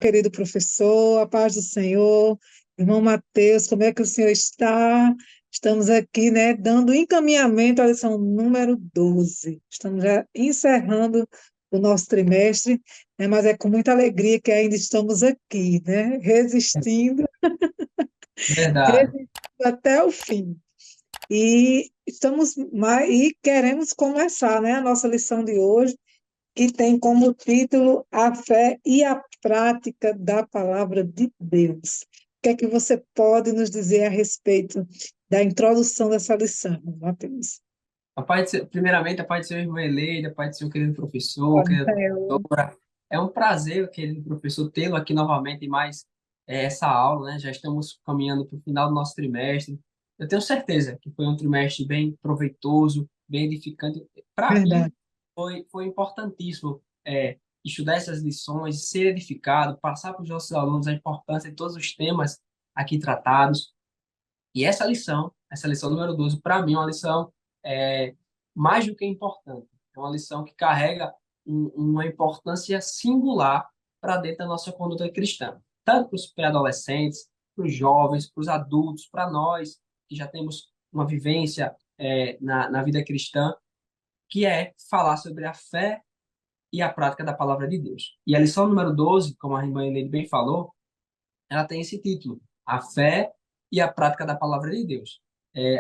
querido professor, a paz do Senhor. Irmão Mateus, como é que o senhor está? Estamos aqui, né, dando encaminhamento à lição número 12. Estamos já encerrando o nosso trimestre, né, mas é com muita alegria que ainda estamos aqui, né, Verdade. resistindo até o fim. E queremos começar, né, a nossa lição de hoje, que tem como título A Fé e a Prática da Palavra de Deus. O que é que você pode nos dizer a respeito da introdução dessa lição, Matheus? Primeiramente, a paz do seu irmão Eleida, a paz do seu querido professor, querida professora. É um prazer, querido professor, tê-lo aqui novamente em mais essa aula, né? Já estamos caminhando para o final do nosso trimestre. Eu tenho certeza que foi um trimestre bem proveitoso, bem edificante. Para mim, Verdade, foi importantíssimo estudar essas lições, ser edificado, passar para os nossos alunos a importância de todos os temas aqui tratados. E essa lição número 12, para mim, é uma lição é, mais do que importante. É uma lição que carrega uma importância singular para dentro da nossa conduta cristã. Tanto para os pré-adolescentes, para os jovens, para os adultos, para nós, que já temos uma vivência na vida cristã, que é falar sobre a fé e a prática da palavra de Deus. E a lição número 12, como a irmã Helene bem falou, ela tem esse título, A Fé e a Prática da Palavra de Deus.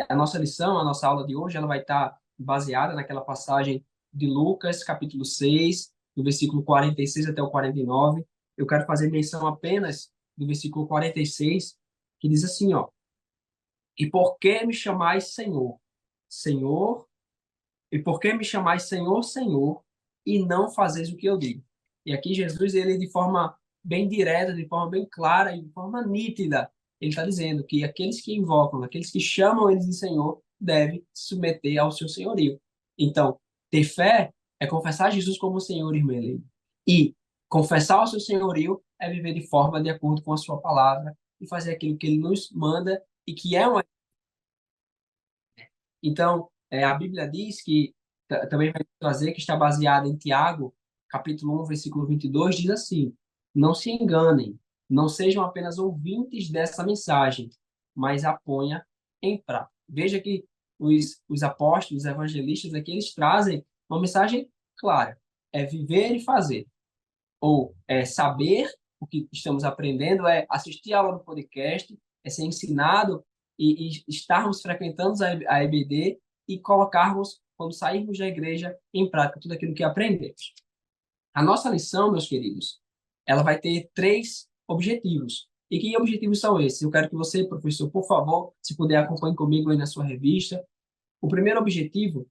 A nossa lição, a nossa aula de hoje, ela vai estar baseada naquela passagem de Lucas, capítulo 6, do versículo 46 até o 49. Eu quero fazer menção apenas do versículo 46, que diz assim, ó: E por que me chamais Senhor? Senhor, e por que me chamais Senhor, Senhor, e não fazeis o que eu digo? E aqui Jesus, ele de forma bem direta, de forma bem clara e de forma nítida, ele está dizendo que aqueles que invocam, aqueles que chamam eles de Senhor, devem se submeter ao seu senhorio. Então, ter fé é confessar Jesus como Senhor, irmã Helene. E confessar o seu senhorio é viver de forma de acordo com a sua palavra e fazer aquilo que ele nos manda e que é uma. Então, a Bíblia diz que, também vai trazer, que está baseada em Tiago, capítulo 1, versículo 22, diz assim: Não se enganem, não sejam apenas ouvintes dessa mensagem, mas a ponha em prática. Veja que os apóstolos, os evangelistas aqui, eles trazem uma mensagem clara: é viver e fazer. Ou é saber o que estamos aprendendo, é assistir a aula do podcast, é ser ensinado e estarmos frequentando a EBD e colocarmos, quando sairmos da igreja, em prática tudo aquilo que aprendemos. A nossa lição, meus queridos, ela vai ter três objetivos. E que objetivos são esses? Eu quero que você, professor, por favor, se puder, acompanhe comigo aí na sua revista. O primeiro objetivo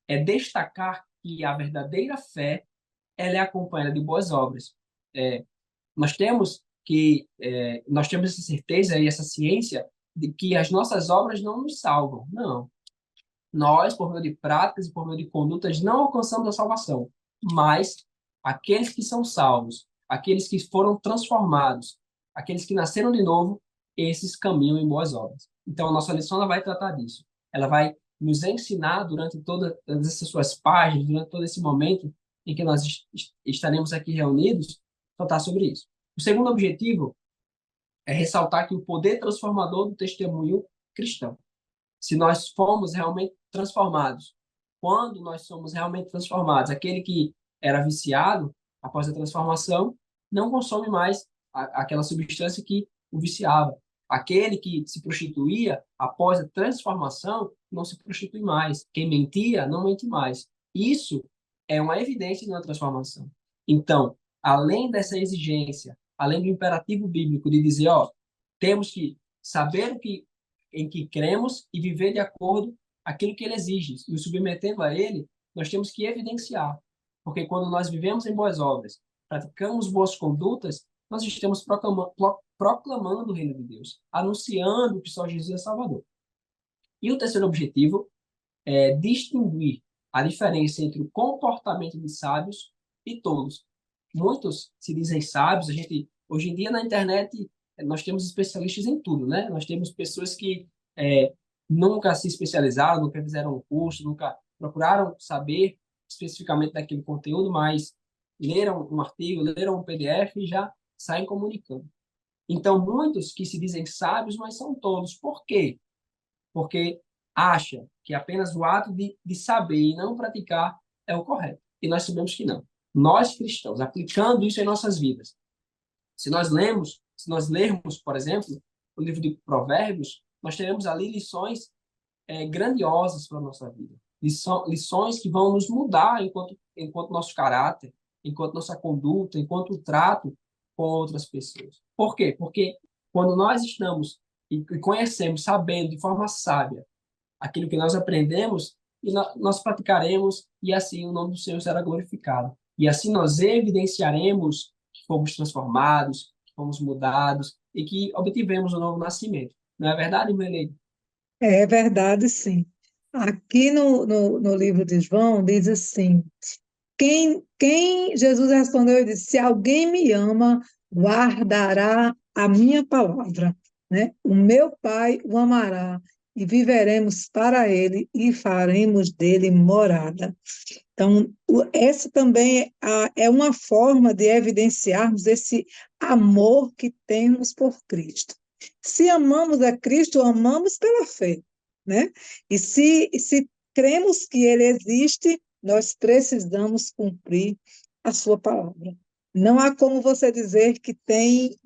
é destacar que a verdadeira fé ela é acompanhada de boas obras. É, nós temos essa certeza e essa ciência de que as nossas obras não nos salvam. Não. Nós, por meio de práticas e por meio de condutas, não alcançamos a salvação. Mas aqueles que são salvos, aqueles que foram transformados, aqueles que nasceram de novo, esses caminham em boas obras. Então, a nossa lição ela vai tratar disso. Ela vai nos ensinar durante todas essas suas páginas, durante todo esse momento em que nós estaremos aqui reunidos, tratar sobre isso. O segundo objetivo é ressaltar que o poder transformador do testemunho cristão. Se nós fomos realmente transformados, quando nós somos realmente transformados, aquele que era viciado após a transformação não consome mais aquela substância que o viciava. Aquele que se prostituía após a transformação não se prostitui mais. Quem mentia não mente mais. Isso é uma evidência de uma transformação. Então, além dessa exigência, além do imperativo bíblico de dizer, ó, temos que saber o que em que cremos e viver de acordo aquilo que ele exige. Nos submetendo a ele, nós temos que evidenciar. Porque quando nós vivemos em boas obras, praticamos boas condutas, nós estamos proclamando o reino de Deus, anunciando que só Jesus é Salvador. E o terceiro objetivo é distinguir a diferença entre o comportamento de sábios e tolos. Muitos se dizem sábios, hoje em dia na internet nós temos especialistas em tudo, né? Nós temos pessoas que nunca se especializaram, nunca fizeram um curso, nunca procuraram saber especificamente daquele conteúdo, mas leram um artigo, leram um PDF e já saem comunicando. Então, muitos que se dizem sábios, mas são tolos. Por quê? Porque acha que apenas o ato de saber e não praticar é o correto. E nós sabemos que não. Nós cristãos, aplicando isso em nossas vidas, se nós lermos, por exemplo, o livro de Provérbios, nós teremos ali lições grandiosas para a nossa vida. Lições que vão nos mudar enquanto nosso caráter, enquanto nossa conduta, enquanto o trato com outras pessoas. Por quê? Porque quando nós estamos e conhecemos, sabendo de forma sábia aquilo que nós aprendemos, e nós praticaremos, e assim o nome do Senhor será glorificado. E assim nós evidenciaremos que fomos transformados, que fomos mudados e que obtivemos um novo nascimento. Não é verdade, Melene? É verdade, sim. Aqui no livro de João diz assim: quem Jesus respondeu e disse: se alguém me ama, guardará a minha palavra, né? O meu Pai o amará e viveremos para ele e faremos dele morada. Então, essa também é uma forma de evidenciarmos esse amor que temos por Cristo. Se amamos a Cristo, amamos pela fé, né? E se cremos que Ele existe, nós precisamos cumprir a sua palavra. Não há como você dizer que tem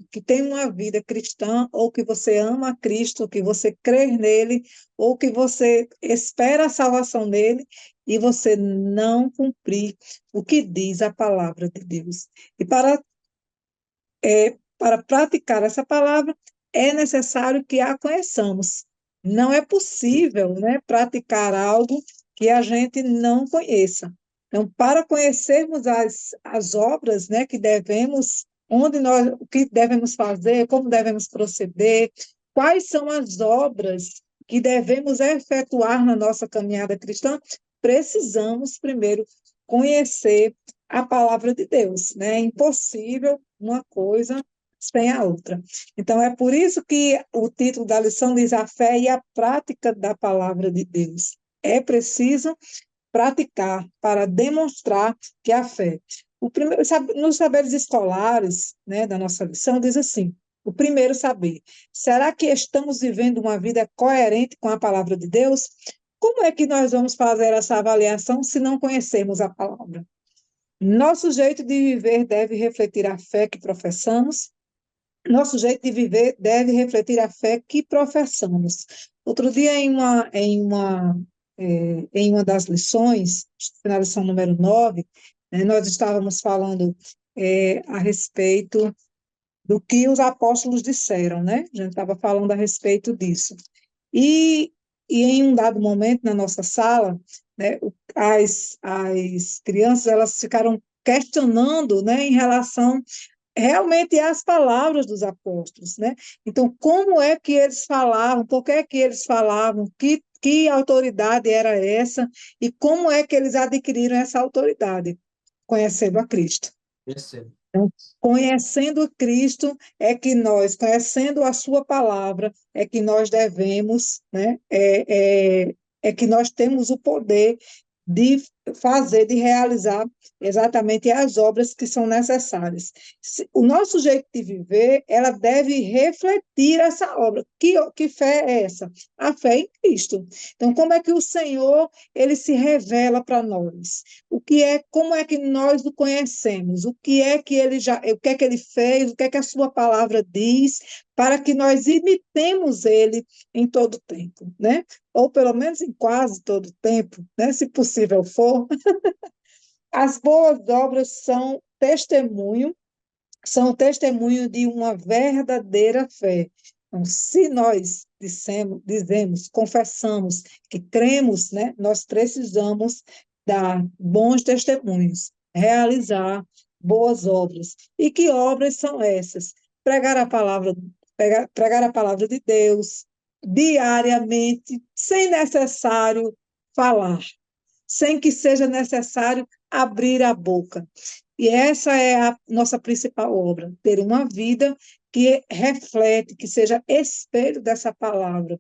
uma vida cristã, ou que você ama a Cristo, que você crê nele, ou que você espera a salvação dele, e você não cumprir o que diz a palavra de Deus. E para praticar essa palavra, é necessário que a conheçamos. Não é possível, né, praticar algo que a gente não conheça. Então, para conhecermos as obras, né, que devemos, o que devemos fazer, como devemos proceder, quais são as obras que devemos efetuar na nossa caminhada cristã, precisamos primeiro conhecer a palavra de Deus, né? É impossível uma coisa sem a outra. Então, é por isso que o título da lição diz a fé e a prática da palavra de Deus. É preciso praticar para demonstrar que a fé. Nos saberes escolares, né, da nossa lição, diz assim: o primeiro saber, será que estamos vivendo uma vida coerente com a palavra de Deus? Como é que nós vamos fazer essa avaliação se não conhecermos a palavra? Nosso jeito de viver deve refletir a fé que professamos. Nosso jeito de viver deve refletir a fé que professamos. Outro dia, em uma das lições, na lição número 9, né, nós estávamos falando a respeito do que os apóstolos disseram, né? A gente estava falando a respeito disso. E, e em um dado momento na nossa sala, né, as crianças elas ficaram questionando, né, em relação realmente às palavras dos apóstolos, né? Então, como é que eles falavam? Por que é que eles falavam? Que autoridade era essa? E como é que eles adquiriram essa autoridade? Conhecendo a Cristo. Percebo. Então, conhecendo Cristo conhecendo a sua palavra, é que nós devemos, né, é que nós temos o poder de fazer, de realizar exatamente as obras que são necessárias. O nosso jeito de viver, ela deve refletir essa obra. Que fé é essa? A fé em Cristo. Então, como é que o Senhor, ele se revela para nós? Como é que nós o conhecemos? O que é que ele fez? O que é que a sua palavra diz? Para que nós imitemos ele em todo o tempo, né? Ou pelo menos em quase todo o tempo, né? Se possível for. As boas obras são testemunho de uma verdadeira fé. Então, se nós dizemos, confessamos que cremos, né, nós precisamos dar bons testemunhos, realizar boas obras. E que obras são essas? Pregar a palavra, pregar a palavra de Deus diariamente, sem necessário falar, sem que seja necessário abrir a boca. E essa é a nossa principal obra, ter uma vida que reflete, que seja espelho dessa palavra,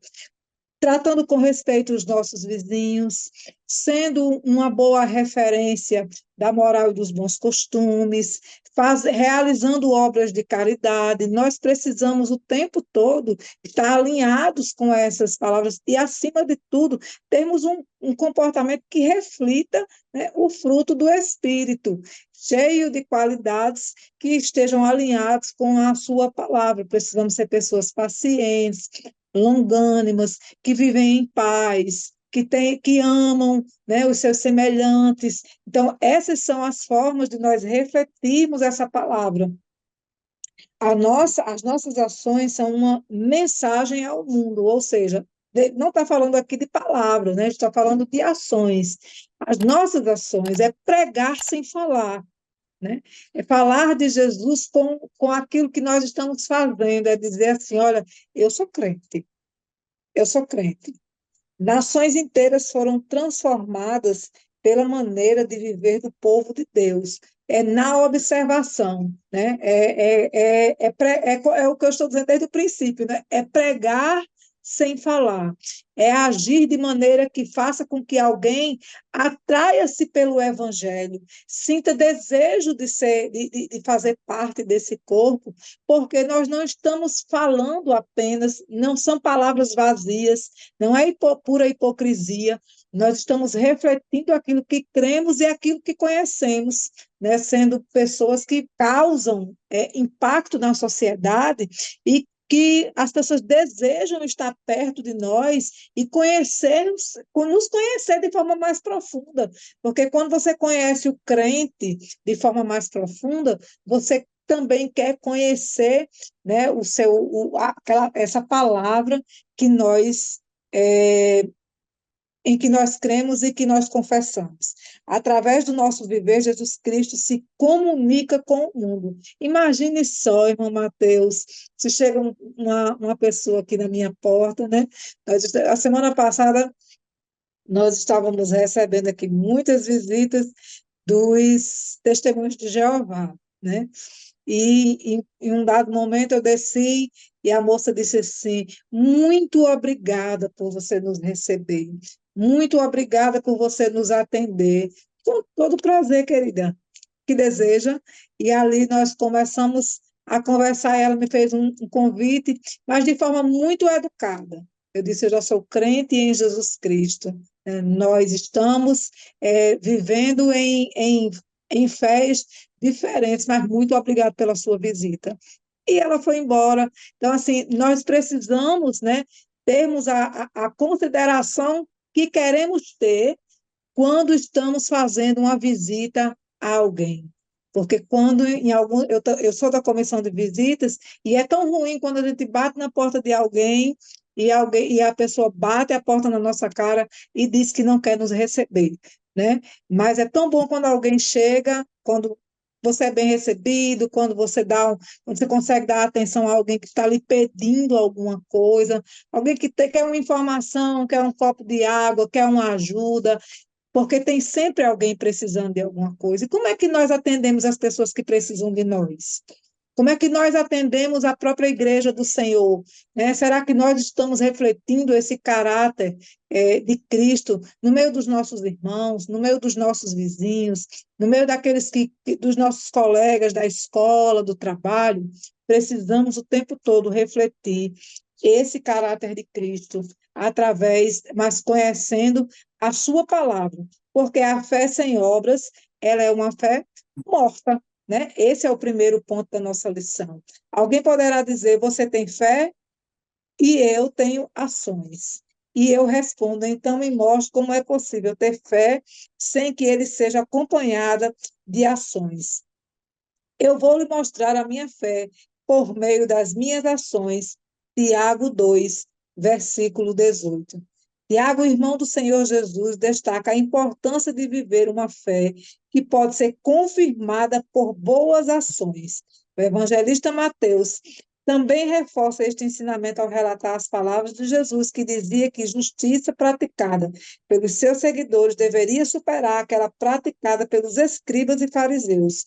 tratando com respeito os nossos vizinhos, sendo uma boa referência da moral e dos bons costumes, realizando obras de caridade. Nós precisamos o tempo todo estar alinhados com essas palavras e, acima de tudo, termos um comportamento que reflita, né, o fruto do Espírito, cheio de qualidades que estejam alinhados com a sua palavra. Precisamos ser pessoas pacientes, longânimas, que vivem em paz, que amam, né, os seus semelhantes. Então, essas são as formas de nós refletirmos essa palavra. As nossas ações são uma mensagem ao mundo, ou seja, não está falando aqui de palavras, né? Está falando de ações. As nossas ações é pregar sem falar, né? É falar de Jesus com aquilo que nós estamos fazendo, é dizer assim, olha, eu sou crente, eu sou crente. Nações inteiras foram transformadas pela maneira de viver do povo de Deus. É na observação, né? É o que eu estou dizendo desde o princípio, né? É pregar sem falar, é agir de maneira que faça com que alguém atraia-se pelo evangelho, sinta desejo de fazer parte desse corpo, porque nós não estamos falando apenas, não são palavras vazias, não é pura hipocrisia, nós estamos refletindo aquilo que cremos e aquilo que conhecemos, né? Sendo pessoas que causam impacto na sociedade e que as pessoas desejam estar perto de nós e nos conhecer de forma mais profunda, porque quando você conhece o crente de forma mais profunda, você também quer conhecer, né, essa palavra que nós em que nós cremos e que nós confessamos. Através do nosso viver, Jesus Cristo se comunica com o mundo. Imagine só, irmão Mateus, se chega uma pessoa aqui na minha porta, né? A semana passada, nós estávamos recebendo aqui muitas visitas dos testemunhos de Jeová, né? E em um dado momento eu desci e a moça disse assim: muito obrigada por você nos receber, muito obrigada por você nos atender. Com todo prazer, querida, que deseja. E ali nós começamos a conversar. Ela me fez um convite, mas de forma muito educada. Eu disse: eu já sou crente em Jesus Cristo. Nós estamos vivendo em fés diferentes, mas muito obrigada pela sua visita. E ela foi embora. Então, assim, nós precisamos, né, termos a consideração que queremos ter quando estamos fazendo uma visita a alguém. Porque quando em algum. Eu sou da comissão de visitas, e é tão ruim quando a gente bate na porta de alguém e a pessoa bate a porta na nossa cara e diz que não quer nos receber, né? Mas é tão bom quando alguém chega, quando você é bem recebido, quando você consegue dar atenção a alguém que está lhe pedindo alguma coisa, alguém que quer uma informação, quer um copo de água, quer uma ajuda, porque tem sempre alguém precisando de alguma coisa. E como é que nós atendemos as pessoas que precisam de nós? Como é que nós atendemos a própria igreja do Senhor? Né? Será que nós estamos refletindo esse caráter de Cristo no meio dos nossos irmãos, no meio dos nossos vizinhos, no meio dos nossos colegas da escola, do trabalho? Precisamos o tempo todo refletir esse caráter de Cristo mas conhecendo a sua palavra, porque a fé sem obras, ela é uma fé morta, né? Esse é o primeiro ponto da nossa lição. Alguém poderá dizer: você tem fé e eu tenho ações. E eu respondo: então me mostre como é possível ter fé sem que ele seja acompanhada de ações. Eu vou lhe mostrar a minha fé por meio das minhas ações. Tiago 2, versículo 18. Tiago, irmão do Senhor Jesus, destaca a importância de viver uma fé que pode ser confirmada por boas ações. O evangelista Mateus também reforça este ensinamento ao relatar as palavras de Jesus, que dizia que justiça praticada pelos seus seguidores deveria superar aquela praticada pelos escribas e fariseus,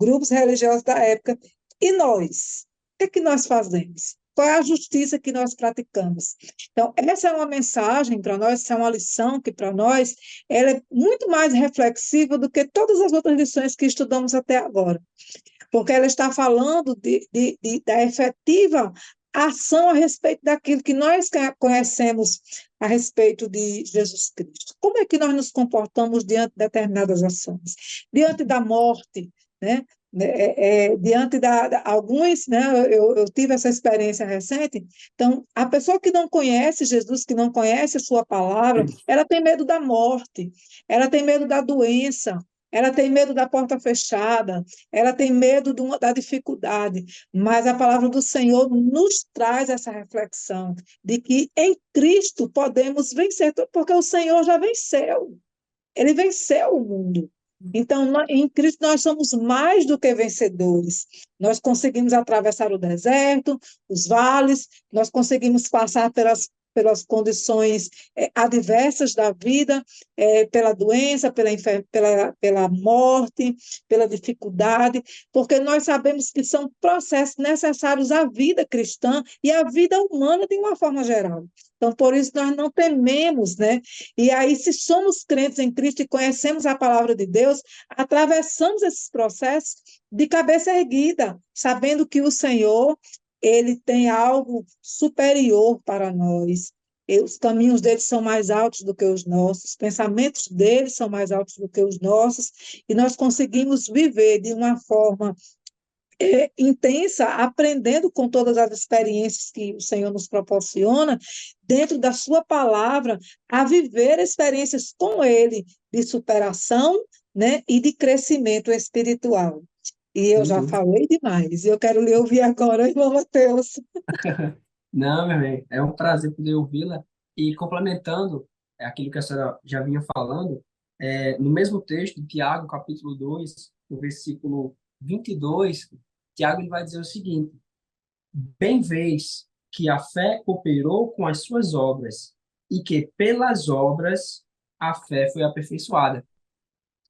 grupos religiosos da época. E nós? O que é que nós fazemos? Qual é a justiça que nós praticamos? Então, essa é uma mensagem para nós, essa é uma lição que, para nós, ela é muito mais reflexiva do que todas as outras lições que estudamos até agora. porque ela está falando da efetiva ação a respeito daquilo que nós conhecemos a respeito de Jesus Cristo. Como é que nós nos comportamos diante de determinadas ações? Diante da morte, né? Diante alguns, né? Eu tive essa experiência recente. Então, a pessoa que não conhece Jesus, que não conhece a sua palavra, ela tem medo da morte, ela tem medo da doença, ela tem medo da porta fechada, ela tem medo da dificuldade, mas a palavra do Senhor nos traz essa reflexão de que em Cristo podemos vencer, porque o Senhor já venceu, ele venceu o mundo. Então, em Cristo nós somos mais do que vencedores. Nós conseguimos atravessar o deserto, os vales, nós conseguimos passar pelas condições adversas da vida, pela doença, pela morte, pela dificuldade, porque nós sabemos que são processos necessários à vida cristã e à vida humana de uma forma geral. Então, por isso, nós não tememos, né? E aí, se somos crentes em Cristo e conhecemos a palavra de Deus, atravessamos esses processos de cabeça erguida, sabendo que o Senhor, ele tem algo superior para nós. E os caminhos dele são mais altos do que os nossos, os pensamentos dele são mais altos do que os nossos, e nós conseguimos viver de uma forma intensa, aprendendo com todas as experiências que o Senhor nos proporciona, dentro da Sua palavra, a viver experiências com Ele de superação, né, e de crescimento espiritual. E eu já Uhum. falei demais, e eu quero lhe ouvir agora, irmão Mateus. Não, meu bem, é um prazer poder ouvi-la. E complementando aquilo que a senhora já vinha falando, no mesmo texto, de Tiago, capítulo 2 no versículo 22, Tiago ele vai dizer o seguinte: bem vês que a fé cooperou com as suas obras, e que pelas obras a fé foi aperfeiçoada.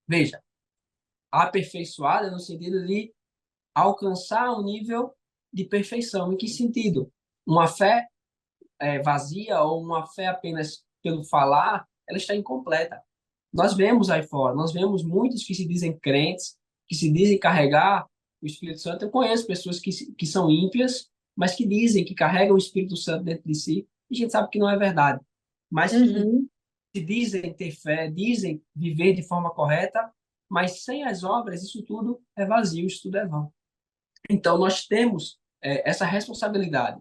Veja, aperfeiçoada no sentido de alcançar um nível de perfeição. Em que sentido? Uma fé vazia ou uma fé apenas pelo falar, ela está incompleta. Nós vemos aí fora, nós vemos muitos que se dizem crentes, que se dizem carregar o Espírito Santo. Eu conheço pessoas que são ímpias, mas que dizem que carregam o Espírito Santo dentro de si, e a gente sabe que não é verdade. Mas que Uhum, se dizem ter fé, dizem viver de forma correta, mas sem as obras, isso tudo é vazio, isso tudo é vão. Então, nós temos essa responsabilidade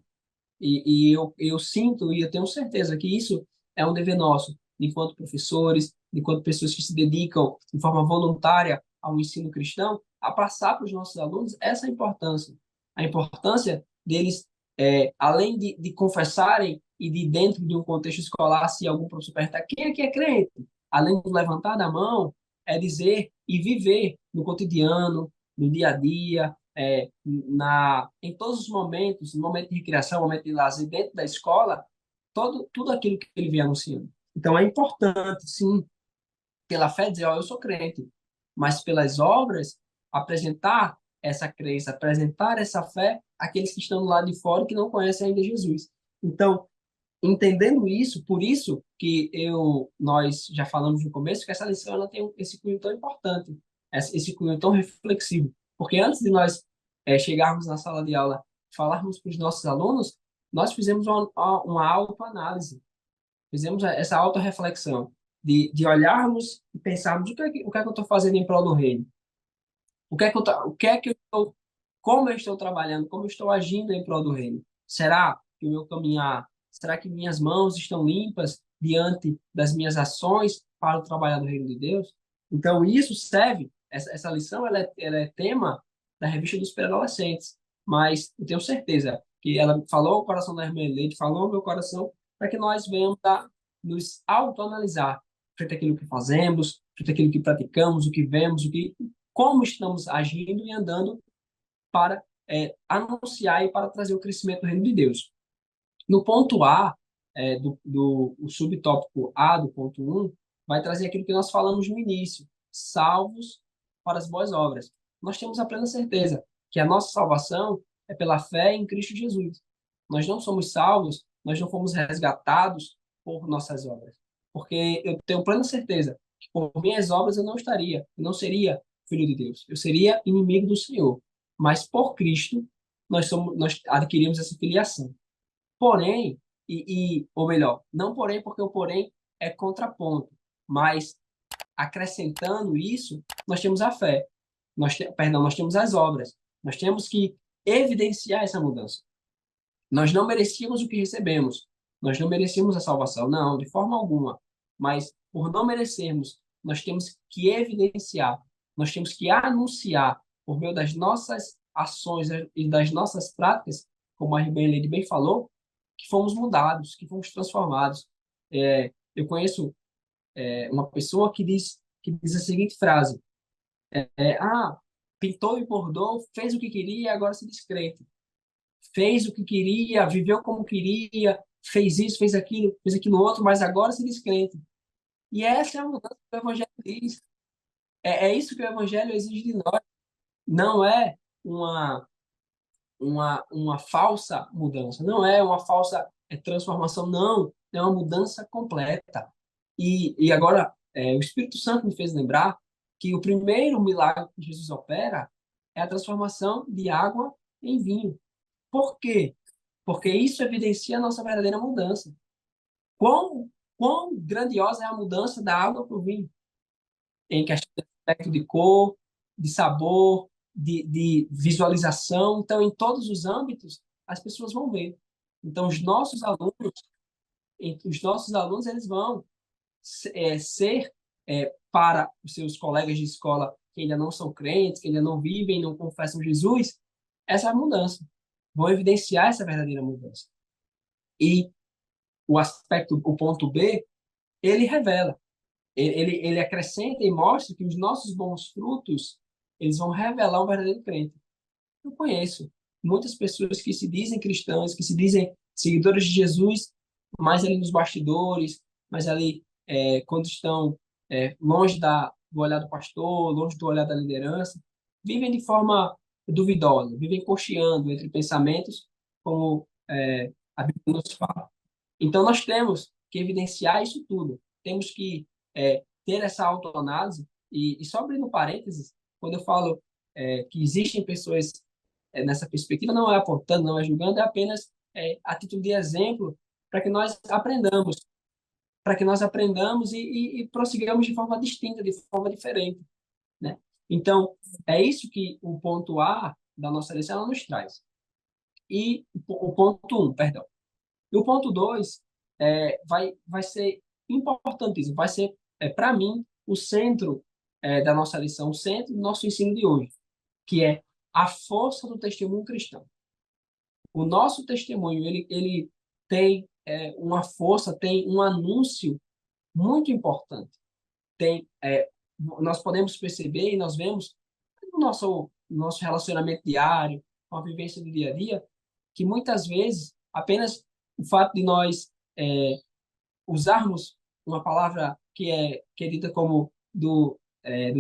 e eu sinto e eu tenho certeza que isso é um dever nosso, enquanto professores, enquanto pessoas que se dedicam de forma voluntária ao ensino cristão, a passar para os nossos alunos essa importância. A importância deles, além de confessarem e de dentro de um contexto escolar, se algum professor perguntar quem aqui é crente, além de levantar a mão, é dizer e viver no cotidiano, no dia a dia, em todos os momentos, no momento de recreação, no momento de lazer, dentro da escola, tudo aquilo que ele vem anunciando. Então, é importante, sim, pela fé dizer, ó, eu sou crente, mas pelas obras, apresentar essa crença, apresentar essa fé àqueles que estão do lado de fora e que não conhecem ainda Jesus. Então, entendendo isso, por isso que nós já falamos no começo que essa lição ela tem esse cunho tão importante, esse cunho tão reflexivo, porque antes de nós chegarmos na sala de aula, falarmos para os nossos alunos, nós fizemos uma autoanálise, fizemos essa autorreflexão de olharmos e pensarmos o que é que eu estou fazendo em prol do reino, o que é que eu estou, como eu estou trabalhando, como eu estou agindo em prol do reino. Será que o meu caminhar, será que minhas mãos estão limpas diante das minhas ações para o trabalhar do reino de Deus? Então, isso serve, essa lição, ela é tema da revista dos pré-adolescentes, mas eu tenho certeza que ela falou ao coração da irmã Leite, falou ao meu coração, para que nós venhamos a nos autoanalisar frente àquilo que fazemos, frente àquilo que praticamos, o que vemos, como estamos agindo e andando para anunciar e para trazer o crescimento do reino de Deus. No ponto A, o subtópico A do ponto 1, vai trazer aquilo que nós falamos no início, salvos para as boas obras. Nós temos a plena certeza que a nossa salvação é pela fé em Cristo Jesus. Nós não somos salvos, nós não fomos resgatados por nossas obras. Porque eu tenho plena certeza que por minhas obras eu não seria filho de Deus, eu seria inimigo do Senhor. mas por Cristo nós adquirimos essa filiação. Porém, ou melhor, não porém, porque o porém é contraponto, mas acrescentando isso, nós temos a fé, perdão, nós temos as obras, nós temos que evidenciar essa mudança. Nós não merecíamos o que recebemos, nós não merecíamos a salvação, não, de forma alguma, mas por não merecermos, nós temos que evidenciar, nós temos que anunciar por meio das nossas ações e das nossas práticas, como a Ribeirinha bem falou, que fomos mudados, que fomos transformados. Eu conheço uma pessoa que diz a seguinte frase: pintou e bordou, fez o que queria, agora se descrente. Fez o que queria, viveu como queria, fez isso, fez aquilo outro, mas agora se descrente. E essa é a mudança que o Evangelho diz. É isso que o Evangelho exige de nós. Não é uma, uma falsa mudança, não é uma falsa transformação, não. É uma mudança completa. E agora, o Espírito Santo me fez lembrar que o primeiro milagre que Jesus opera é a transformação de água em vinho. Por quê? Porque isso evidencia a nossa verdadeira mudança. Quão grandiosa é a mudança da água para o vinho, em questão de aspecto de cor, de sabor, de visualização. Então, em todos os âmbitos, as pessoas vão ver. Então, os nossos alunos eles vão ser para os seus colegas de escola que ainda não são crentes, que ainda não vivem, não confessam Jesus, essa mudança. Vão evidenciar essa verdadeira mudança. E o ponto B, ele revela, ele acrescenta e mostra que os nossos bons frutos, eles vão revelar um verdadeiro crente. Eu conheço muitas pessoas que se dizem cristãs, que se dizem seguidores de Jesus, mas ali nos bastidores, mas ali quando estão longe do olhar do pastor, longe do olhar da liderança, vivem de forma duvidosa, vivem cocheando entre pensamentos, como a Bíblia nos fala. Então, nós temos que evidenciar isso tudo. Temos que ter essa autoanálise. E só abrindo parênteses, quando eu falo que existem pessoas nessa perspectiva, não é apontando, não é julgando, é apenas a título de exemplo para que nós aprendamos, e prossigamos de forma distinta, de forma diferente, né? Então, é isso que o ponto A da nossa lição nos traz. E o ponto 1, perdão. E o ponto 2 vai ser importantíssimo, vai ser, para mim, o centro da nossa lição, o centro do nosso ensino de hoje, que é a força do testemunho cristão. O nosso testemunho, ele tem uma força, tem um anúncio muito importante. Nós podemos perceber e nós vemos no nosso relacionamento diário, com a vivência do dia a dia, que muitas vezes apenas o fato de nós usarmos uma palavra que é dita como do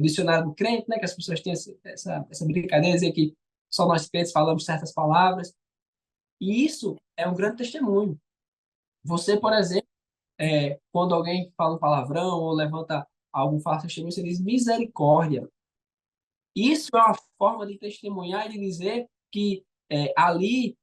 dicionário do crente, né, que as pessoas têm essa brincadeira de dizer que só nós crentes falamos certas palavras, e isso é um grande testemunho. Você, por exemplo, quando alguém fala um palavrão ou levanta algum falso testemunho, você diz misericórdia. Isso é uma forma de testemunhar e de dizer que ali,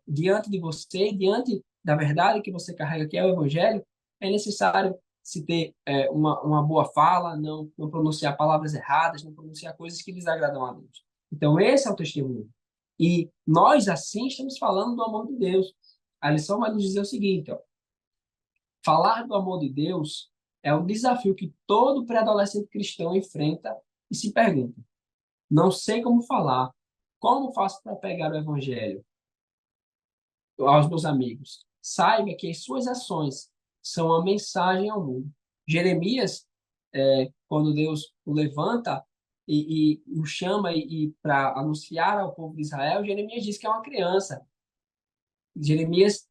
diante de você, diante da verdade que você carrega, que é o Evangelho, é necessário se ter uma boa fala, não pronunciar palavras erradas, não pronunciar coisas que desagradam a Deus. Então, esse é o testemunho. E nós, assim, estamos falando do amor de Deus. A lição vai nos dizer o seguinte, ó: falar do amor de Deus é um desafio que todo pré-adolescente cristão enfrenta e se pergunta: não sei como falar. Como faço para pegar o evangelho aos meus amigos? Saiba que as suas ações são uma mensagem ao mundo. Jeremias, quando Deus o levanta e o chama para anunciar ao povo de Israel, Jeremias diz que é uma criança. Jeremias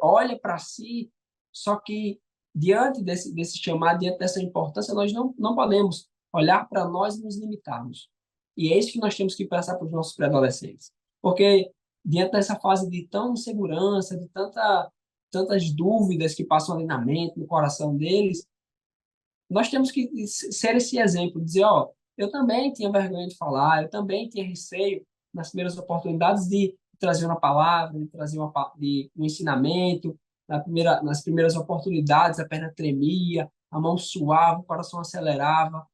olha para si, só que diante desse chamado, diante dessa importância, nós não podemos olhar para nós e nos limitarmos. E é isso que nós temos que passar para os nossos pré-adolescentes. Porque diante dessa fase de tão insegurança, de tantas dúvidas que passam ali na mente, no coração deles, nós temos que ser esse exemplo, dizer, ó, eu também tinha vergonha de falar, eu também tinha receio, nas primeiras oportunidades de trazer uma palavra, de trazer um ensinamento, nas primeiras oportunidades a perna tremia, a mão suava, o coração acelerava,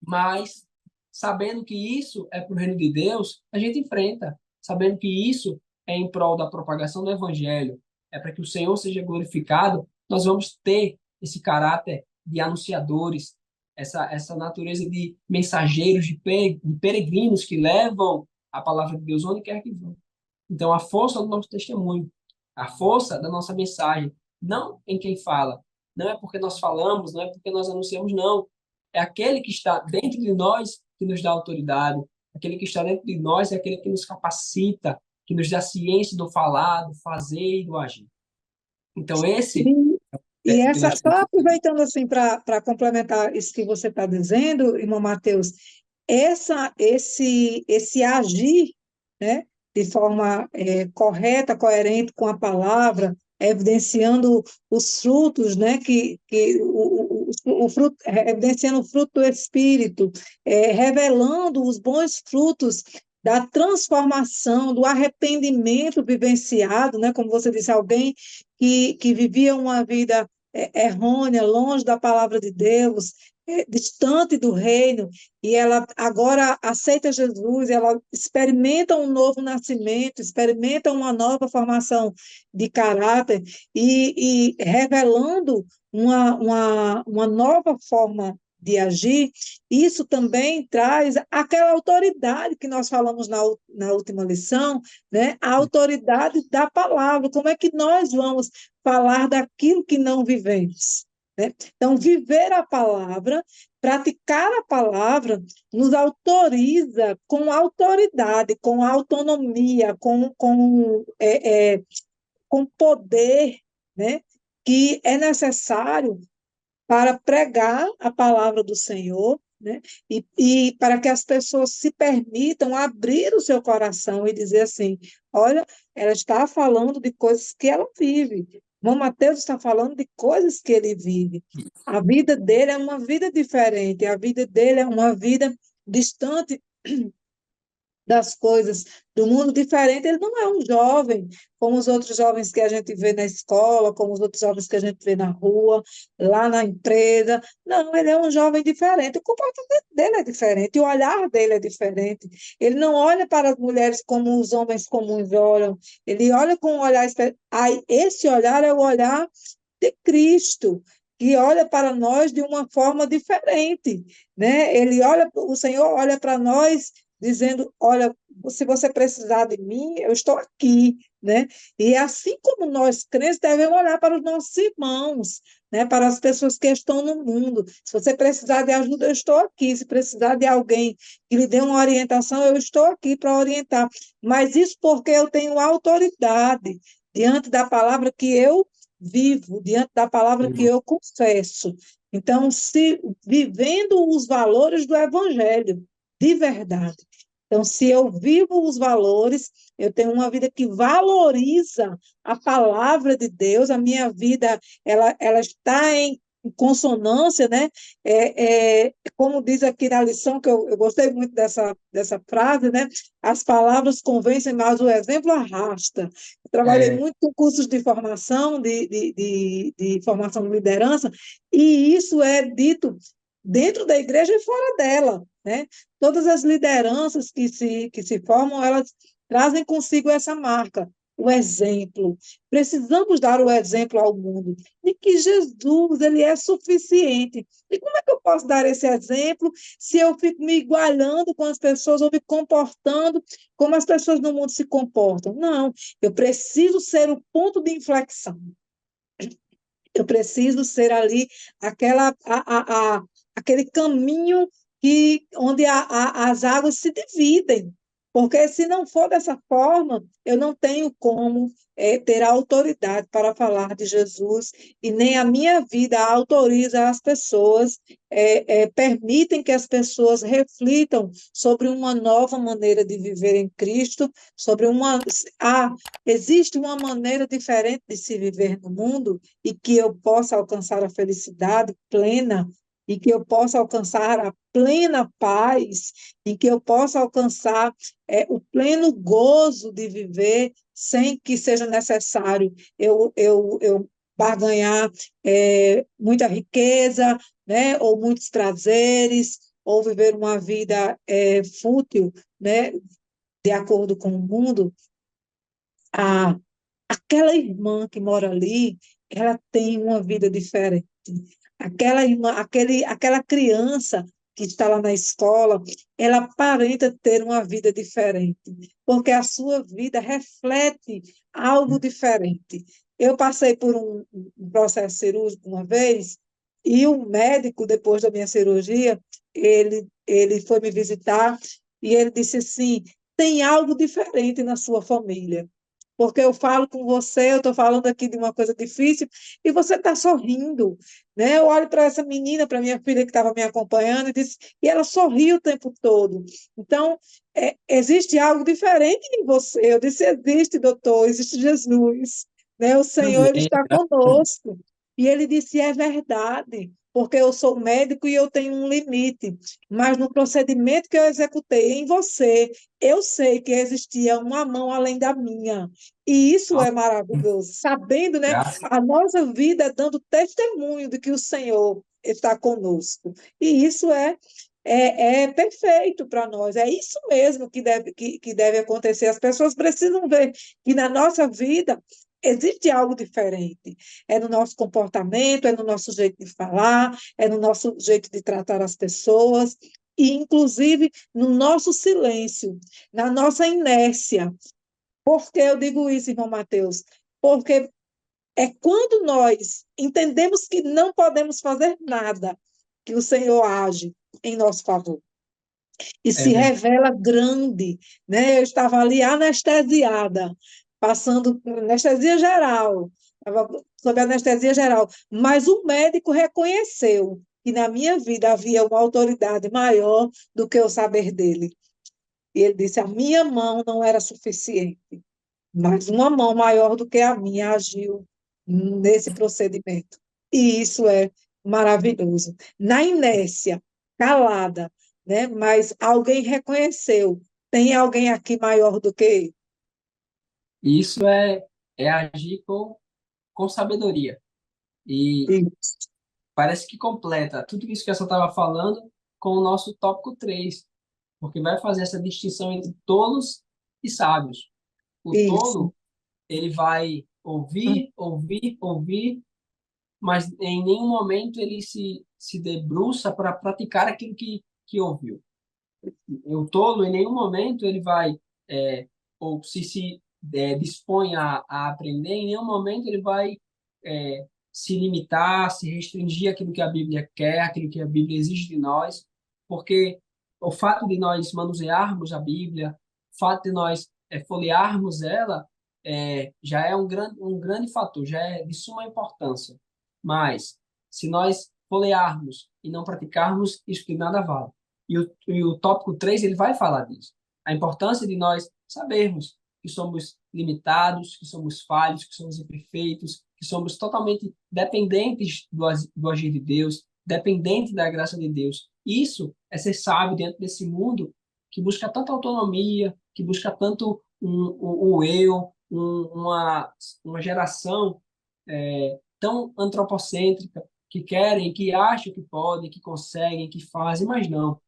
mas sabendo que isso é para o reino de Deus, a gente enfrenta, sabendo que isso é em prol da propagação do evangelho, é para que o Senhor seja glorificado, nós vamos ter esse caráter de anunciadores, essa natureza de mensageiros, de peregrinos que levam a palavra de Deus onde quer que vão. Então, a força do nosso testemunho, a força da nossa mensagem, não em quem fala, não é porque nós falamos, não é porque nós anunciamos, não. É aquele que está dentro de nós que nos dá autoridade, aquele que está dentro de nós é aquele que nos capacita, que nos dá ciência do falar, do fazer e do agir. Então, esse E, é e o que essa, nós só temos que ter. aproveitando assim para complementar isso que você está dizendo, irmão Mateus, esse agir, né, de forma correta, coerente com a palavra, evidenciando os frutos, né, o fruto, evidenciando o fruto do Espírito, revelando os bons frutos da transformação, do arrependimento vivenciado, né, como você disse, alguém que vivia uma vida errônea, longe da palavra de Deus, distante do reino, e ela agora aceita Jesus, ela experimenta um novo nascimento, experimenta uma nova formação de caráter e revelando uma nova forma de agir, isso também traz aquela autoridade que nós falamos na última lição, né? A autoridade da palavra. Como é que nós vamos falar daquilo que não vivemos? Né? Então, viver a palavra, praticar a palavra, nos autoriza com autoridade, com autonomia, com poder, né? Que é necessário para pregar a palavra do Senhor, né? E para que as pessoas se permitam abrir o seu coração e dizer assim: olha, ela está falando de coisas que ela vive. Irmão Mateus está falando de coisas que ele vive. A vida dele é uma vida diferente, a vida dele é uma vida distante das coisas do mundo diferente. Ele não é um jovem como os outros jovens que a gente vê na escola, como os outros jovens que a gente vê na rua, lá na empresa. Não, ele é um jovem diferente. O comportamento dele é diferente, o olhar dele é diferente. Ele não olha para as mulheres como os homens comuns olham, ele olha com um olhar. Aí, esse olhar é o olhar de Cristo, que olha para nós de uma forma diferente, né? O Senhor olha para nós dizendo, olha, se você precisar de mim, eu estou aqui, né? E assim como nós crentes devemos olhar para os nossos irmãos, né? Para as pessoas que estão no mundo. Se você precisar de ajuda, eu estou aqui. Se precisar de alguém que lhe dê uma orientação, eu estou aqui para orientar. Mas isso porque eu tenho autoridade diante da palavra que eu vivo, diante da palavra que eu confesso. Então, se vivendo os valores do evangelho, de verdade. Então, se eu vivo os valores, eu tenho uma vida que valoriza a palavra de Deus, a minha vida ela está em consonância, né? Como diz aqui na lição, que eu gostei muito dessa frase, né? As palavras convencem, mas o exemplo arrasta. Eu trabalhei É, muito com cursos de formação, de formação de liderança, e isso é dito dentro da igreja e fora dela, né? Todas as lideranças que se formam, elas trazem consigo essa marca, o exemplo. Precisamos dar o exemplo ao mundo de que Jesus, ele é suficiente. E como é que eu posso dar esse exemplo se eu fico me igualando com as pessoas ou me comportando como as pessoas no mundo se comportam? Não, eu preciso ser o ponto de inflexão. Eu preciso ser ali aquele caminho onde as águas se dividem. Porque se não for dessa forma, eu não tenho como ter autoridade para falar de Jesus, e nem a minha vida autoriza as pessoas, permitem que as pessoas reflitam sobre uma nova maneira de viver em Cristo, sobre existe uma maneira diferente de se viver no mundo, e que eu possa alcançar a felicidade plena, e que eu possa alcançar a plena paz, e que eu possa alcançar o pleno gozo de viver sem que seja necessário eu barganhar muita riqueza, né, ou muitos prazeres, ou viver uma vida fútil, né, de acordo com o mundo. A, Aquela irmã que mora ali, ela tem uma vida diferente. Aquela irmã, aquela criança que está lá na escola, ela aparenta ter uma vida diferente, porque a sua vida reflete algo diferente. Eu passei por um processo cirúrgico uma vez, e o médico, depois da minha cirurgia, ele foi me visitar e ele disse assim: tem algo diferente na sua família, porque eu falo com você, eu estou falando aqui de uma coisa difícil, e você está sorrindo, né? Eu olho para essa menina, para minha filha que estava me acompanhando, e ela sorriu o tempo todo. Então, existe algo diferente em você. Eu disse, existe, doutor, existe Jesus, né? O Senhor, ele Amém. está conosco. E ele disse, é verdade, porque eu sou médico e eu tenho um limite, mas no procedimento que eu executei em você, eu sei que existia uma mão além da minha. E isso é maravilhoso, sabendo, né, Graças. a nossa vida é dando testemunho de que o Senhor está conosco. E isso é perfeito para nós. É isso mesmo que deve acontecer. As pessoas precisam ver que na nossa vida existe algo diferente. É no nosso comportamento, é no nosso jeito de falar, é no nosso jeito de tratar as pessoas, e inclusive no nosso silêncio, na nossa inércia. Por que eu digo isso, irmão Mateus? Porque é quando nós entendemos que não podemos fazer nada que o Senhor age em nosso favor e É se verdade. revela grande, né? Eu estava ali anestesiada, passando por anestesia geral, estava sob anestesia geral, mas o médico reconheceu que na minha vida havia uma autoridade maior do que o saber dele. E ele disse: a minha mão não era suficiente, mas uma mão maior do que a minha agiu nesse procedimento. E isso é maravilhoso. Na inércia, calada, né? Mas alguém reconheceu. Tem alguém aqui maior do que ele. Isso é agir com sabedoria. E parece que completa tudo isso que você estava falando com o nosso tópico 3, porque vai fazer essa distinção entre tolos e sábios. O Isso. tolo, ele vai ouvir, ouvir, ouvir, mas em nenhum momento ele se debruça para praticar aquilo que ouviu. O tolo, em nenhum momento ele vai, ou se dispõe a aprender, em nenhum momento ele vai se limitar, se restringir àquilo que a Bíblia quer, àquilo que a Bíblia exige de nós, porque o fato de nós manusearmos a Bíblia, o fato de nós folhearmos ela, já é um grande fator, já é de suma importância. Mas, se nós folhearmos e não praticarmos, isso de nada vale. E o tópico 3 ele vai falar disso. A importância de nós sabermos que somos limitados, que somos falhos, que somos imperfeitos, que somos totalmente dependentes do agir de Deus, dependentes da graça de Deus. Isso é ser sábio dentro desse mundo que busca tanta autonomia, que busca tanto o eu, uma geração tão antropocêntrica, que querem, que acham que podem, que conseguem, que fazem, mas não.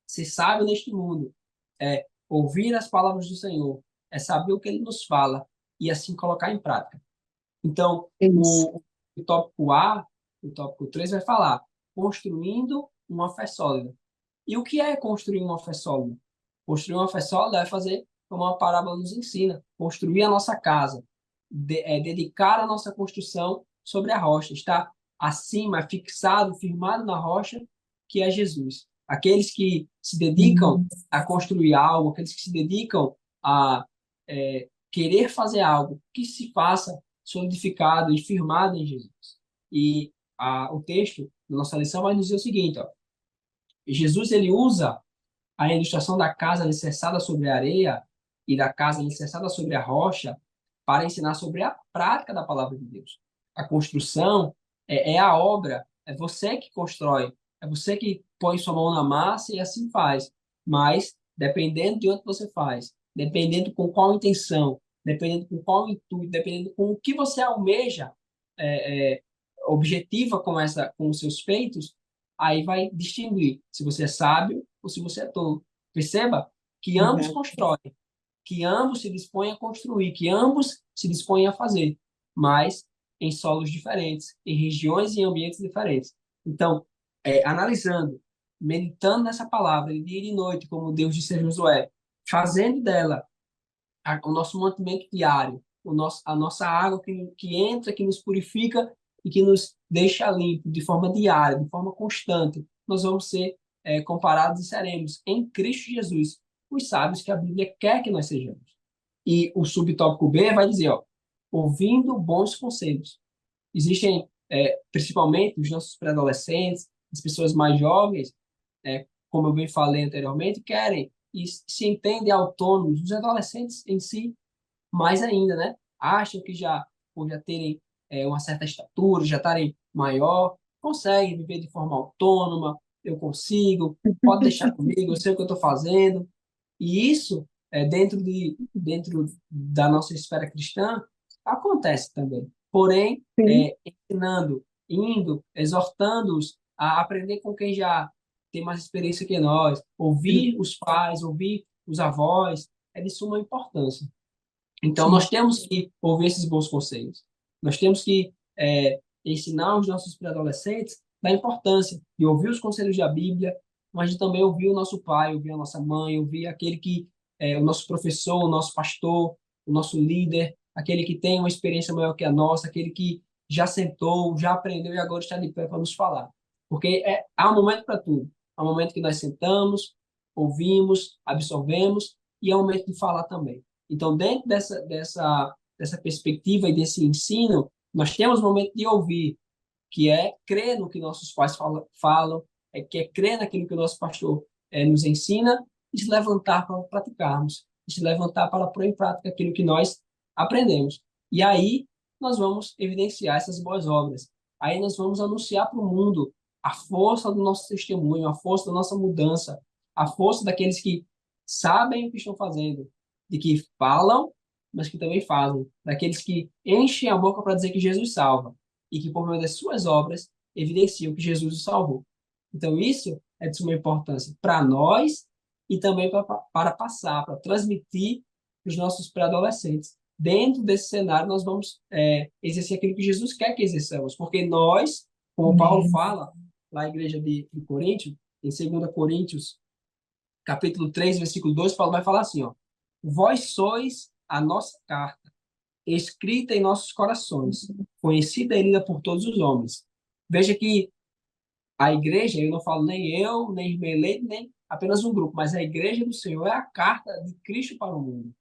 Ser sábio neste mundo é ouvir as palavras do Senhor, é saber o que ele nos fala e assim colocar em prática. Então, Isso. o tópico A, o tópico 3 vai falar construindo uma fé sólida. E o que é construir uma fé sólida? Construir uma fé sólida é fazer como a parábola nos ensina, construir a nossa casa, dedicar a nossa construção sobre a rocha, estar acima, fixado, firmado na rocha, que é Jesus. Aqueles que se dedicam a construir algo, aqueles que se dedicam a querer fazer algo, que se faça solidificado e firmado em Jesus. E o texto da nossa lição vai nos dizer o seguinte, ó, Jesus ele usa a ilustração da casa alicerçada sobre a areia e da casa alicerçada sobre a rocha para ensinar sobre a prática da palavra de Deus. A construção é a obra, é você que constrói É você que põe sua mão na massa e assim faz. Mas, dependendo de onde você faz, dependendo com qual intenção, dependendo com qual intuito, dependendo com o que você almeja, objetiva com os seus feitos, aí vai distinguir se você é sábio ou se você é tolo. Perceba que ambos Exato. constroem, que ambos se dispõem a construir, que ambos se dispõem a fazer, mas em solos diferentes, em regiões e ambientes diferentes. Então, analisando, meditando nessa palavra, de dia e de noite, como Deus disse a Josué, fazendo dela o nosso mantimento diário, a nossa água que entra, que nos purifica e que nos deixa limpo de forma diária, de forma constante, nós vamos ser comparados e seremos em Cristo Jesus os sábios que a Bíblia quer que nós sejamos. E o subtópico B vai dizer, ó, ouvindo bons conselhos. Existem, principalmente, os nossos pré-adolescentes, as pessoas mais jovens, como eu bem falei anteriormente, querem e se entendem autônomos, os adolescentes em si, mais ainda, né? Acham que já, por já terem uma certa estatura, já estarem maior, conseguem viver de forma autônoma, eu consigo, pode deixar comigo, eu sei o que eu estou fazendo. E isso, dentro da nossa esfera cristã, acontece também. Porém, Sim, ensinando, indo, exortando-os a aprender com quem já tem mais experiência que nós, ouvir os pais, ouvir os avós, é de suma importância. Então, sim. nós temos que ouvir esses bons conselhos. Nós temos que ensinar os nossos pré-adolescentes da importância de ouvir os conselhos da Bíblia, mas de também ouvir o nosso pai, ouvir a nossa mãe, ouvir aquele que é o nosso professor, o nosso pastor, o nosso líder, aquele que tem uma experiência maior que a nossa, aquele que já sentou, já aprendeu e agora está de pé para nos falar. Porque há um momento para tudo. Há um momento que nós sentamos, ouvimos, absorvemos, e é um momento de falar também. Então, dentro dessa perspectiva e desse ensino, nós temos o momento de ouvir, que é crer no que nossos pais falam, que é crer naquilo que o nosso pastor nos ensina e se levantar para praticarmos, e se levantar para pôr em prática aquilo que nós aprendemos. E aí nós vamos evidenciar essas boas obras. Aí nós vamos anunciar para o mundo a força do nosso testemunho, a força da nossa mudança, a força daqueles que sabem o que estão fazendo, de que falam, mas que também fazem, daqueles que enchem a boca para dizer que Jesus salva e que por meio das suas obras evidenciam que Jesus o salvou. Então isso é de suma importância para nós e também para passar, para transmitir para os nossos pré-adolescentes. Dentro desse cenário, nós vamos exercer aquilo que Jesus quer que exerçamos, porque nós, como Paulo Amém. fala lá na igreja de Coríntios, em 2 Coríntios, capítulo 3 versículo 2, Paulo vai falar assim, ó, vós sois a nossa carta, escrita em nossos corações, conhecida e lida por todos os homens. Veja que a igreja, eu não falo nem eu, nem Irmelei, nem apenas um grupo, mas a igreja do Senhor é a carta de Cristo para o mundo.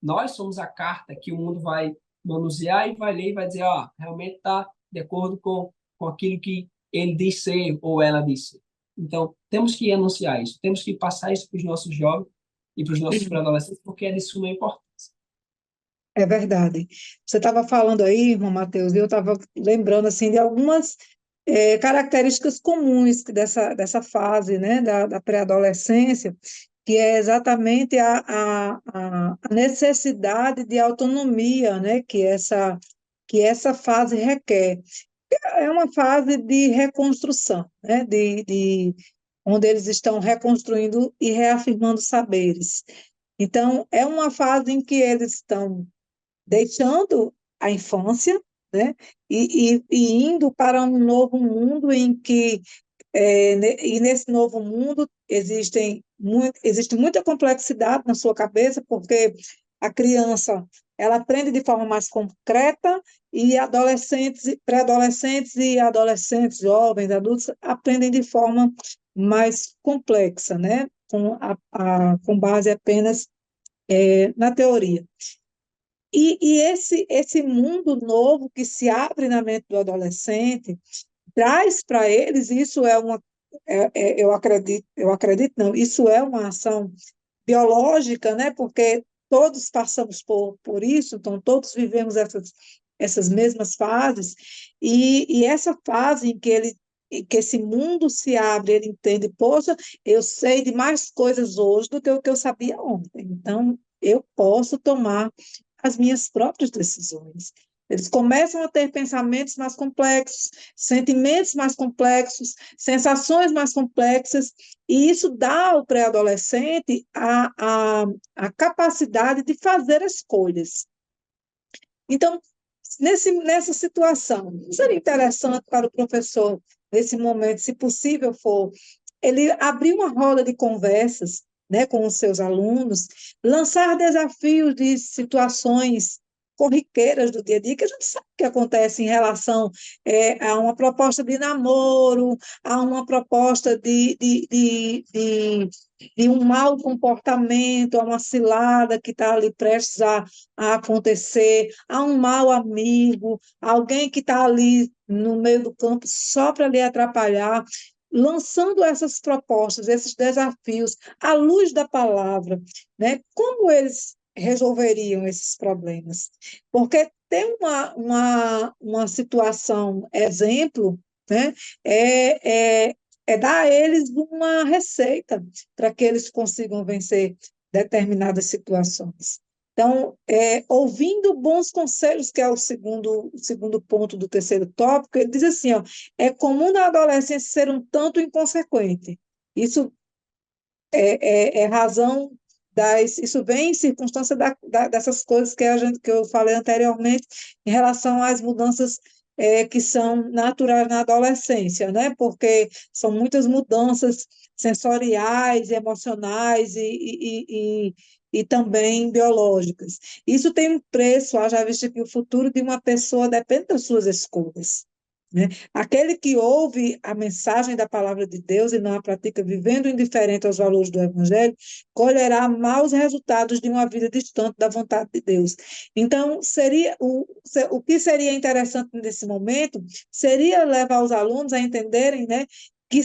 Nós somos a carta que o mundo vai manusear e vai ler e vai dizer, ó, realmente está de acordo com aquilo que ele diz ser ou ela diz ser. Então, temos que anunciar isso, temos que passar isso para os nossos jovens e para os nossos pré-adolescentes, porque é de suma importância. É verdade. Você estava falando aí, irmão Mateus, e eu estava lembrando assim de algumas características comuns dessa fase, né, da pré-adolescência, que é exatamente a necessidade de autonomia, né, que essa fase requer. É uma fase de reconstrução, né, onde eles estão reconstruindo e reafirmando saberes. Então, é uma fase em que eles estão deixando a infância, né, e indo para um novo mundo em que, e nesse novo mundo existe muita complexidade na sua cabeça, porque a criança ela aprende de forma mais concreta e adolescentes, pré-adolescentes e adolescentes, jovens, adultos aprendem de forma mais complexa, né, com base apenas na teoria. E esse mundo novo que se abre na mente do adolescente traz para eles, isso é uma, eu acredito não, isso é uma ação biológica, né? Porque todos passamos por isso, então todos vivemos essas mesmas fases, e essa fase em que ele e que esse mundo se abre, ele entende, poxa, eu sei de mais coisas hoje do que o que eu sabia ontem. Então, eu posso tomar as minhas próprias decisões. Eles começam a ter pensamentos mais complexos, sentimentos mais complexos, sensações mais complexas, e isso dá ao pré-adolescente a capacidade de fazer escolhas. Então, nessa situação, seria interessante para o professor, nesse momento, se possível for, ele abrir uma roda de conversas, né, com os seus alunos, lançar desafios de situações corriqueiras do dia a dia, que a gente sabe que acontece em relação a uma proposta de namoro, a uma proposta de um mau comportamento, a uma cilada que está ali prestes a acontecer, a um mau amigo, alguém que está ali no meio do campo só para lhe atrapalhar, lançando essas propostas, esses desafios, à luz da palavra, né? Como eles resolveriam esses problemas? Porque tem uma situação, exemplo, né? É, é, é dar a eles uma receita para que eles consigam vencer determinadas situações. Então, ouvindo bons conselhos, que é o segundo ponto do terceiro tópico, ele diz assim, ó, é comum na adolescência ser um tanto inconsequente. Isso é razão isso vem em circunstância dessas coisas que eu falei anteriormente em relação às mudanças que são naturais na adolescência, né? Porque são muitas mudanças sensoriais, emocionais e também biológicas. Isso tem um preço, já visto que o futuro de uma pessoa depende das suas escolhas. Né? Aquele que ouve a mensagem da palavra de Deus e não a pratica vivendo indiferente aos valores do Evangelho, colherá maus resultados de uma vida distante da vontade de Deus. Então, o que seria interessante nesse momento seria levar os alunos a entenderem, né, que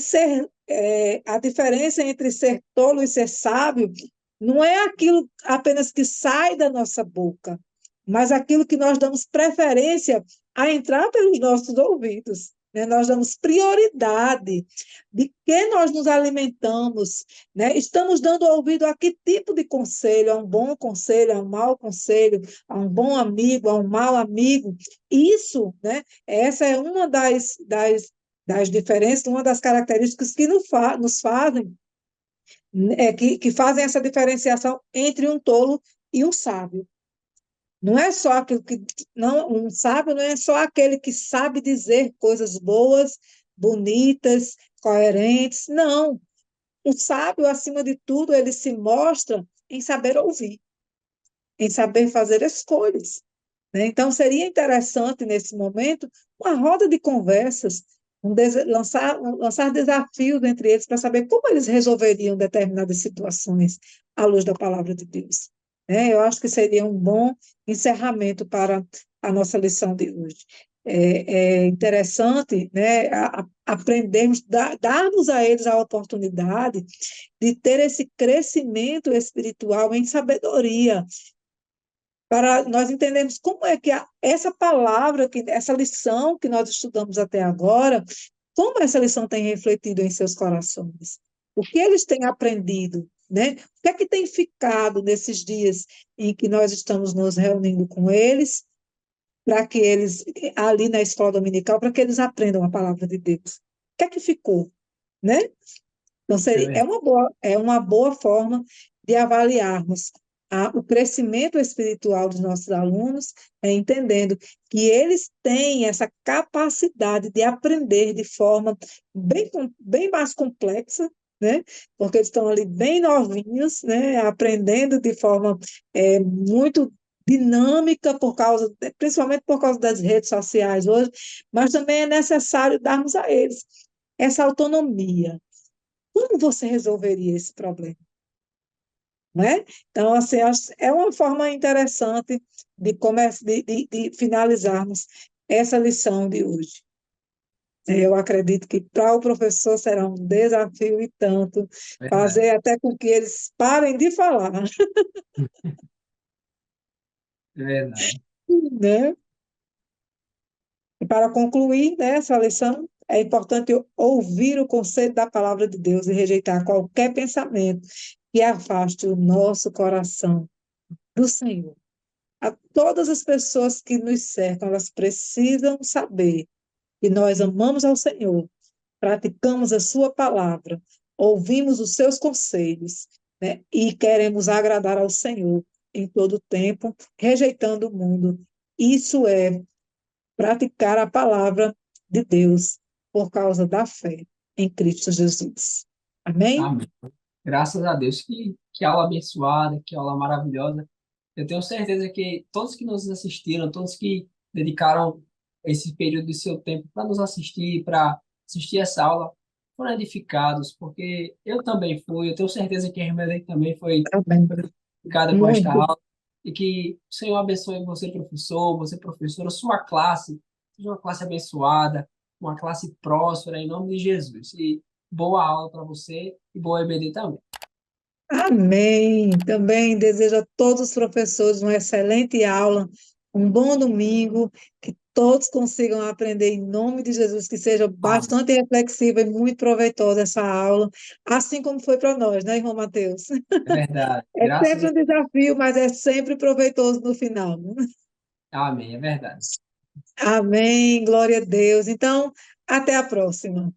a diferença entre ser tolo e ser sábio não é aquilo apenas que sai da nossa boca, mas aquilo que nós damos preferência a entrar pelos nossos ouvidos. Né? Nós damos prioridade de que nós nos alimentamos. Né? Estamos dando ouvido a que tipo de conselho? A um bom conselho, a um mau conselho, a um bom amigo, a um mau amigo. Isso, né? Essa é uma das diferenças, uma das características que nos fazem, que fazem essa diferenciação entre um tolo e um sábio. Não é só aquilo que não, um sábio não é só aquele que sabe dizer coisas boas, bonitas, coerentes. Não. O sábio, acima de tudo, ele se mostra em saber ouvir, em saber fazer escolhas. Né? Então, seria interessante, nesse momento, uma roda de conversas, lançar desafios entre eles para saber como eles resolveriam determinadas situações à luz da palavra de Deus. Né? Eu acho que seria um bom encerramento para a nossa lição de hoje. É interessante, né, aprendermos, darmos a eles a oportunidade de ter esse crescimento espiritual em sabedoria, para nós entendermos como é que essa palavra, essa lição que nós estudamos até agora, como essa lição tem refletido em seus corações. O que eles têm aprendido, né? O que é que tem ficado nesses dias em que nós estamos nos reunindo com eles, para que eles, ali na escola dominical, para que eles aprendam a palavra de Deus. O que é que ficou, né? Então, é uma boa forma de avaliarmos o crescimento espiritual dos nossos alunos, entendendo que eles têm essa capacidade de aprender de forma bem mais complexa, né? Porque eles estão ali bem novinhos, né? Aprendendo de forma muito dinâmica, principalmente por causa das redes sociais hoje, mas também é necessário darmos a eles essa autonomia. Como você resolveria esse problema? Né? Então, assim, é uma forma interessante de finalizarmos essa lição de hoje. Eu acredito que para o professor será um desafio e tanto Verdade. fazer até com que eles parem de falar, Verdade. né? E para concluir, né, essa lição, É importante ouvir o conselho da palavra de Deus e rejeitar qualquer pensamento que afaste o nosso coração do Senhor. A todas as pessoas que nos cercam, elas precisam saber que nós amamos ao Senhor, praticamos a sua palavra, ouvimos os seus conselhos, né, e queremos agradar ao Senhor em todo o tempo, rejeitando o mundo. Isso é praticar a palavra de Deus por causa da fé em Cristo Jesus. Amém? Amém. Graças a Deus. Que aula abençoada, que aula maravilhosa. Eu tenho certeza que todos que nos assistiram, todos que dedicaram esse período do seu tempo para nos assistir, para assistir essa aula, foram edificados, porque eu também fui, eu tenho certeza que a irmã Elaine também Amém. foi edificada com esta Muito. aula, e que o Senhor abençoe você, professor, você, professora, sua classe, seja uma classe abençoada, uma classe próspera, em nome de Jesus. E boa aula para você e boa EBD também. Amém. Também desejo a todos os professores uma excelente aula, um bom domingo, que todos consigam aprender em nome de Jesus, que seja Amém. bastante reflexiva e muito proveitosa essa aula, assim como foi para nós, né, irmão Mateus? É verdade. É Graças sempre a um desafio, mas é sempre proveitoso no final. Amém, é verdade. Amém, glória a Deus. Então, até a próxima.